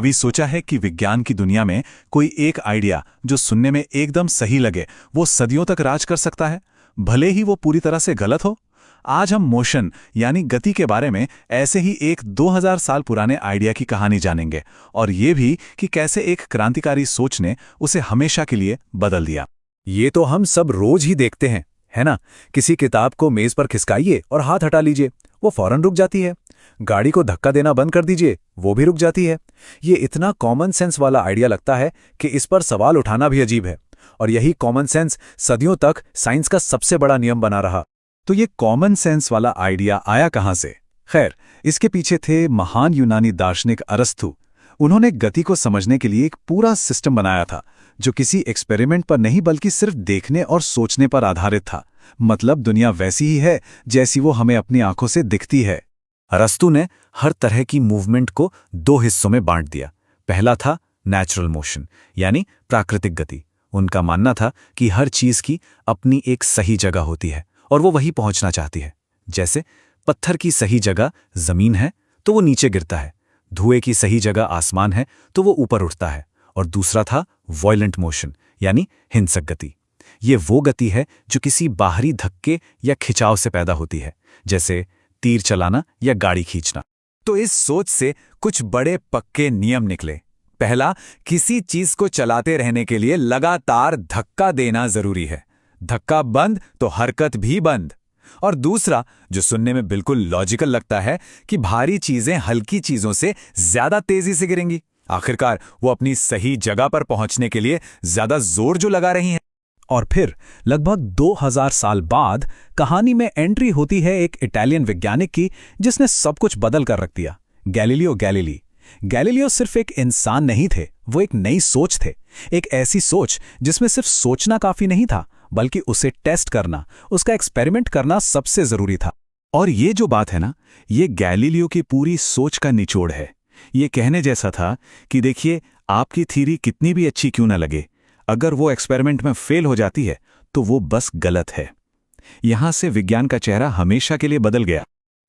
कभी सोचा है कि विज्ञान की दुनिया में कोई एक आइडिया जो सुनने में एकदम सही लगे वो सदियों तक राज कर सकता है, भले ही वो पूरी तरह से गलत हो। आज हम मोशन यानी गति के बारे में ऐसे ही एक 2000 साल पुराने आइडिया की कहानी जानेंगे, और ये भी कि कैसे एक क्रांतिकारी सोच ने उसे हमेशा के लिए बदल दिया। ये तो हम सब रोज ही देखते हैं, है ना? किसी किताब को मेज पर खिसकाइए और हाथ हटा लीजिए, वो फौरन रुक जाती है। गाड़ी को धक्का देना बंद कर दीजिए, वो भी रुक जाती है। ये इतना कॉमन सेंस वाला आइडिया लगता है कि इस पर सवाल उठाना भी अजीब है। और यही कॉमन सेंस सदियों तक साइंस का सबसे बड़ा नियम बना रहा। तो ये कॉमन सेंस वाला आइडिया आया कहाँ से? खैर, इसके पीछे थे महान यूनानी दार्शनिक अरस्तु। उन्होंने गति को समझने के लिए एक पूरा सिस्टम बनाया था, जो किसी एक्सपेरिमेंट पर नहीं बल्कि सिर्फ देखने और सोचने पर आधारित था। मतलब दुनिया वैसी ही है जैसी वो हमें अपनी आंखों से दिखती है। अरस्तु ने हर तरह की मूवमेंट को दो हिस्सों में बांट दिया। पहला था नेचुरल मोशन, यानी प्राकृतिक गति। उनका मानना था कि हर चीज की अपनी एक सही जगह होती है और वो वहीं पहुंचना चाहती है। जैसे पत्थर की सही जगह जमीन है तो वो नीचे गिरता है, धुएं की सही जगह आसमान है तो वो ऊपर उठता है। और दूसरा था वॉयलेंट मोशन, यानी हिंसक गति। ये वो गति है जो किसी बाहरी धक्के या खिंचाव से पैदा होती है, जैसे तीर चलाना या गाड़ी खींचना। तो इस सोच से कुछ बड़े पक्के नियम निकले। पहला, किसी चीज को चलाते रहने के लिए लगातार धक्का देना जरूरी है। धक्का बंद तो हरकत भी बंद। और दूसरा, जो सुनने में बिल्कुल लॉजिकल लगता है, कि भारी चीजें हल्की चीजों से ज्यादा तेजी से गिरेंगी। आखिरकार वो अपनी सही जगह पर पहुंचने के लिए ज्यादा जोर जो लगा रही हैं। और फिर लगभग 2000 साल बाद कहानी में एंट्री होती है एक इटालियन वैज्ञानिक की, जिसने सब कुछ बदल कर रख दिया। Galileo Galilei. गैलीलियो सिर्फ एक इंसान नहीं थे, वो एक नई सोच थे। एक ऐसी सोच जिसमें सिर्फ सोचना काफी नहीं था, बल्कि उसे टेस्ट करना, उसका एक्सपेरिमेंट करना सबसे जरूरी था। और ये जो बात है ना, ये गैलीलियो की पूरी सोच का निचोड़ है। ये कहने जैसा था कि देखिए, आपकी थ्योरी कितनी भी अच्छी क्यों ना लगे, अगर वो एक्सपेरिमेंट में फेल हो जाती है तो वो बस गलत है। यहां से विज्ञान का चेहरा हमेशा के लिए बदल गया।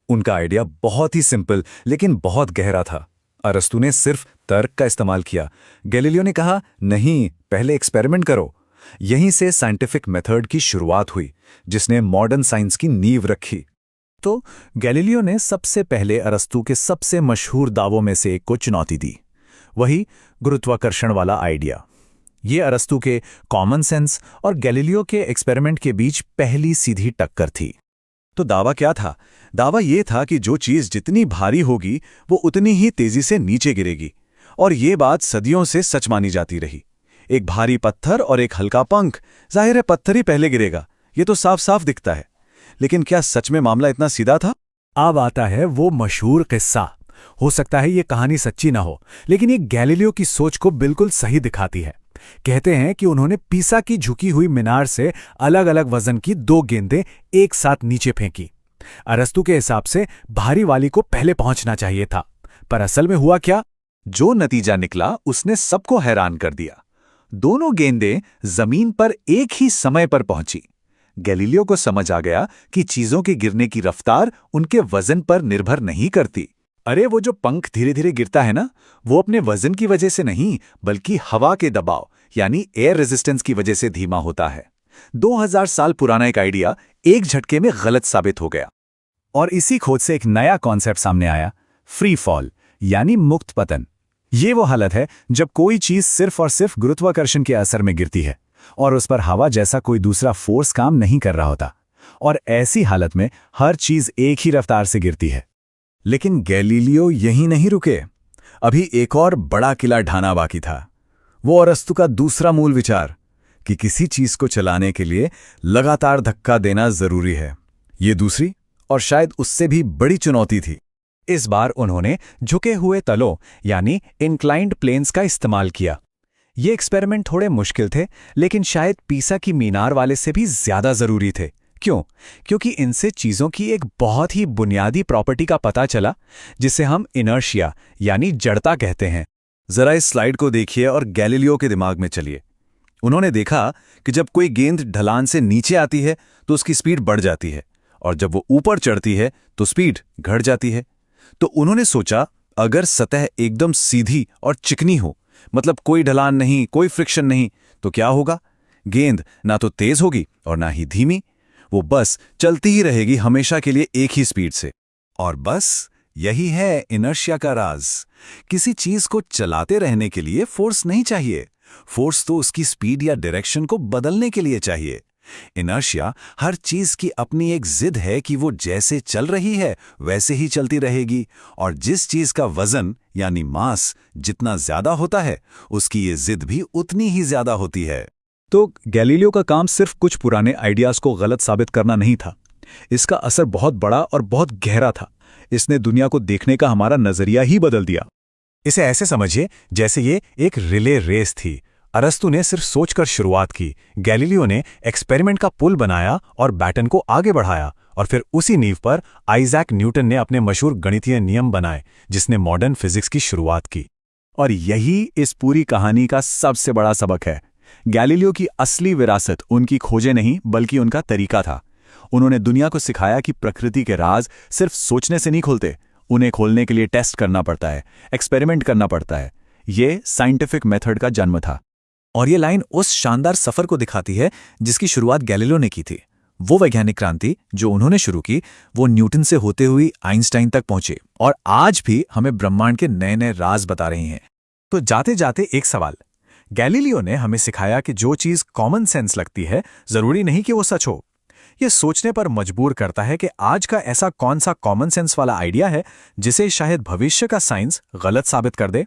उनका आइडिया बहुत ही सिंपल लेकिन बहुत गहरा था। अरस्तु ने सिर्फ तर्क का इस्तेमाल किया, गैलीलियो ने कहा नहीं, पहले एक्सपेरिमेंट करो। यहीं से साइंटिफिक मेथड की शुरुआत हुई, जिसने मॉडर्न साइंस की नींव रखी। तो गैलीलियो ने सबसे पहले अरस्तु के सबसे मशहूर दावों में से एक को चुनौती दी, वही गुरुत्वाकर्षण वाला आइडिया। ये अरस्तु के कॉमन सेंस और गैलीलियो के एक्सपेरिमेंट के बीच पहली सीधी टक्कर थी। तो दावा क्या था? दावा ये था कि जो चीज जितनी भारी होगी वो उतनी ही तेजी से नीचे गिरेगी। और ये बात सदियों से सच मानी जाती रही। एक भारी पत्थर और एक हल्का पंख, जाहिर है पत्थर ही पहले गिरेगा, ये तो साफ साफ दिखता है। लेकिन क्या सच में मामला इतना सीधा था? अब आता है वो मशहूर किस्सा। हो सकता है ये कहानी सच्ची ना हो, लेकिन ये गैलीलियो की सोच को बिल्कुल सही दिखाती है। कहते हैं कि उन्होंने पीसा की झुकी हुई मीनार से अलग अलग वजन की दो गेंदें एक साथ नीचे फेंकी। अरस्तु के हिसाब से भारी वाली को पहले पहुंचना चाहिए था, पर असल में हुआ क्या? जो नतीजा निकला उसने सबको हैरान कर दिया। दोनों गेंदें जमीन पर एक ही समय पर पहुंची। गैलीलियो को समझ आ गया कि चीजों के गिरने की रफ्तार उनके वजन पर निर्भर नहीं करती। अरे वो जो पंख धीरे धीरे गिरता है ना, वो अपने वजन की वजह से नहीं, बल्कि हवा के दबाव यानी एयर रेजिस्टेंस की वजह से धीमा होता है। 2000 साल पुराना एक आइडिया एक झटके में गलत साबित हो गया। और इसी खोज से एक नया कॉन्सेप्ट सामने आया, फ्री फॉल यानी मुक्त पतन। ये वो हालत है जब कोई चीज सिर्फ और सिर्फ गुरुत्वाकर्षण के असर में गिरती है और उस पर हवा जैसा कोई दूसरा फोर्स काम नहीं कर रहा होता। और ऐसी हालत में हर चीज एक ही रफ्तार से गिरती है। लेकिन गैलीलियो यहीं नहीं रुके। अभी एक और बड़ा किला ढाना बाकी था। वो अरस्तु का दूसरा मूल विचार कि किसी चीज को चलाने के लिए लगातार धक्का देना जरूरी है। ये दूसरी और शायद उससे भी बड़ी चुनौती थी। इस बार उन्होंने झुके हुए तलों यानी इंक्लाइंड प्लेन्स का इस्तेमाल किया। ये एक्सपेरिमेंट थोड़े मुश्किल थे, लेकिन शायद पीसा की मीनार वाले से भी ज्यादा जरूरी थे। क्यों? क्योंकि इनसे चीजों की एक बहुत ही बुनियादी प्रॉपर्टी का पता चला, जिसे हम इनर्शिया यानी जड़ता कहते हैं। जरा इस स्लाइड को देखिए और गैलीलियो के दिमाग में चलिए। उन्होंने देखा कि जब कोई गेंद ढलान से नीचे आती है तो उसकी स्पीड बढ़ जाती है, और जब वो ऊपर चढ़ती है तो स्पीड घट जाती है। तो उन्होंने सोचा, अगर सतह एकदम सीधी और चिकनी हो, मतलब कोई ढलान नहीं, कोई फ्रिक्शन नहीं, तो क्या होगा? गेंद ना तो तेज होगी और ना ही धीमी, वो बस चलती ही रहेगी हमेशा के लिए एक ही स्पीड से। और बस यही है इनर्शिया का राज। किसी चीज को चलाते रहने के लिए फोर्स नहीं चाहिए, फोर्स तो उसकी स्पीड या डायरेक्शन को बदलने के लिए चाहिए। इनर्शिया हर चीज की अपनी एक जिद है कि वो जैसे चल रही है वैसे ही चलती रहेगी, और जिस चीज का वजन यानी मास जितना ज्यादा होता है उसकी ये जिद भी उतनी ही ज्यादा होती है। तो गैलीलियो का काम सिर्फ कुछ पुराने आइडियाज को गलत साबित करना नहीं था, इसका असर बहुत बड़ा और बहुत गहरा था। इसने दुनिया को देखने का हमारा नजरिया ही बदल दिया। इसे ऐसे समझिए जैसे ये एक रिले रेस थी। अरस्तु ने सिर्फ सोचकर शुरुआत की, गैलीलियो ने एक्सपेरिमेंट का पुल बनाया और बैटन को आगे बढ़ाया, और फिर उसी नींव पर आइजैक न्यूटन ने अपने मशहूर गणितीय नियम बनाए जिसने मॉडर्न फिजिक्स की शुरुआत की। और यही इस पूरी कहानी का सबसे बड़ा सबक है। गैलीलियो की असली विरासत उनकी खोजें नहीं बल्कि उनका तरीका था। उन्होंने दुनिया को सिखाया कि प्रकृति के राज सिर्फ सोचने से नहीं खुलते, उन्हें खोलने के लिए टेस्ट करना पड़ता है, एक्सपेरिमेंट करना पड़ता है। ये साइंटिफिक मेथड का जन्म था। और ये लाइन उस शानदार सफर को दिखाती है जिसकी शुरुआत गैलीलियो ने की थी। वो वैज्ञानिक क्रांति जो उन्होंने शुरू की, वो न्यूटन से होते हुए आइंस्टाइन तक पहुंचे और आज भी हमें ब्रह्मांड के नए नए राज बता रही हैं। तो जाते जाते एक सवाल, गैलीलियो ने हमें सिखाया कि जो चीज कॉमन सेंस लगती है जरूरी नहीं कि वो सच हो। ये सोचने पर मजबूर करता है कि आज का ऐसा कौन सा कॉमन सेंस वाला आइडिया है जिसे शायद भविष्य का साइंस गलत साबित कर दे।